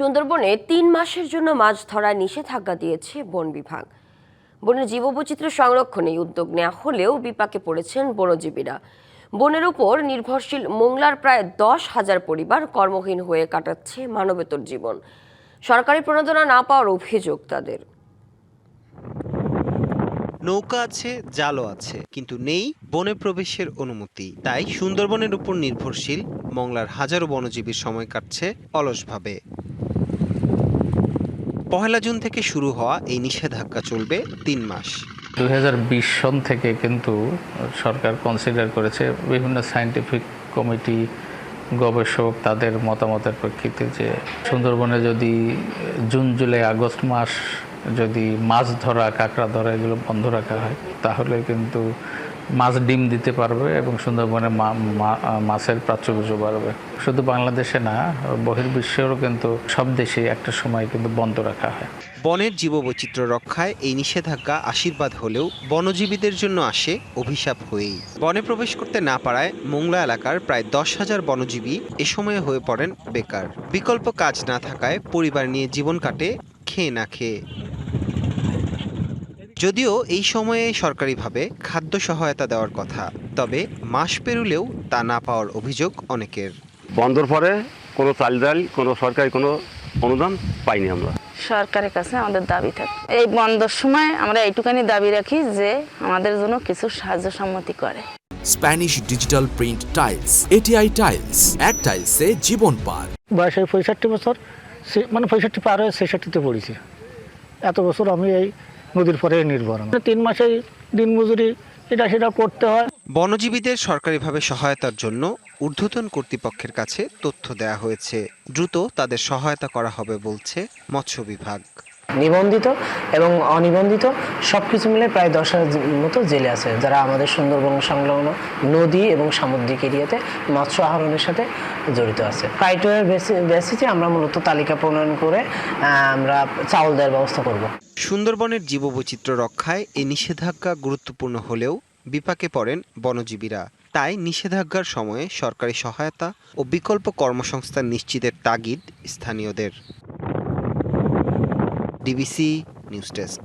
সুন্দরবনে ৩ মাসের জন্য মাছ ধরার নিষেধাজ্ঞা দিয়েছে বন বিভাগ। বনের জীববৈচিত্র্য সংরক্ষণে উদ্যোগ নেওয়া হলেও বিপাকে পড়েছেন বনজীবীরা। বনের উপর নির্ভরশীল মোংলার প্রায় 10,000 পরিবার কর্মহীন হয়ে কাটাচ্ছে মানবেতর জীবন। সরকারি প্রণোদনা না পাওয়ার অভিযোগ তাদের। নৌকা আছে, জালও আছে, কিন্তু নেই বনে প্রবেশের অনুমতি। তাই সুন্দরবনের উপর নির্ভরশীল মংলার হাজারো বনজীবীর সময় কাটছে অলসভাবে। 1 জুন থেকে শুরু হওয়া এই নিষেধাজ্ঞা চলবে 3 মাস। 2020 সন থেকে কিন্তু সরকার কনসিডার করেছে, বিভিন্ন সায়েন্টিফিক কমিটি, গবেষক তাদের মতামতের প্রেক্ষিতে যে সুন্দরবনে যদি জুন, জুলাই, আগস্ট মাস যদি মাছ ধরা, কাঁকড়া ধরা এগুলো বন্ধ রাখা হয়, তাহলে কিন্তু মাছ ডিম দিতে পারবে এবং সুন্দরবনে মাছের প্রাচুর্য বাড়বে। শুধু বাংলাদেশে না, বহির্বিশ্বেরও কিন্তু সব দেশেই একটা সময় কিন্তু বন্ধ রাখা হয়। বনের জীববৈচিত্র্য রক্ষায় এই নিষেধাজ্ঞা আশীর্বাদ হলেও বনজীবীদের জন্য আসে অভিশাপ হয়েই। বনে প্রবেশ করতে না পারায় মোংলা এলাকার প্রায় 10,000 বনজীবী এ সময়ে হয়ে পড়েন বেকার। বিকল্প কাজ না থাকায় পরিবার নিয়ে জীবন কাটে খেয়ে না খেয়ে। যদিও এই সময়ে সরকারিভাবে খাদ্য সহায়তা দেওয়ার কথা, তবে মাস পেরুলেও তা না পাওয়ার অভিযোগ অনেকের। বন্ধর পরে কোনো চাল ডাল, কোনো সরকারি কোনো অনুদান পাইনি আমরা। সরকারের কাছে আমাদের দাবি থাকে, এই বন্ধর সময় আমরা এইটুখানি দাবি রাখি যে আমাদের জন্য কিছু সাহায্য সম্মতি করে। Spanish digital print tiles, ATI tiles, এক টাইলসে জীবন পার। বয়স 65 বছর, মানে 65 পার হয়ে 66তে পড়েছি। এত বছর আমি এই নদীর পরে নির্ভর। 3 মাসে দিন মজুরি এটা সেটা করতে হয়। বনজীবীদের সরকারিভাবে সহায়তার জন্য ঊর্ধ্বতন কর্তৃপক্ষের কাছে তথ্য দেওয়া হয়েছে। দ্রুত তাদের সহায়তা করা হবে বলছে মৎস্য বিভাগ। নিবন্ধিত এবং অনিবন্ধিত সবকিছু মিলে প্রায় 10,000 মতো জেলে আছে, যারা আমাদের সুন্দরবন সংলগ্ন নদী এবং সামুদ্রিক এরিয়াতে মৎস্য আহরণের সাথে জড়িত আছে। ক্রাইটেরিয়ার বেসিসে আমরা মূলত তালিকা প্রণয়ন করে আমরা চাউল দেওয়ার ব্যবস্থা করব। সুন্দরবনের জীববৈচিত্র্য রক্ষায় এই নিষেধাজ্ঞা গুরুত্বপূর্ণ হলেও বিপাকে পড়েন বনজীবীরা। তাই নিষেধাজ্ঞার সময়ে সরকারি সহায়তা ও বিকল্প কর্মসংস্থান নিশ্চিতের তাগিদ স্থানীয়দের। DBC news desk.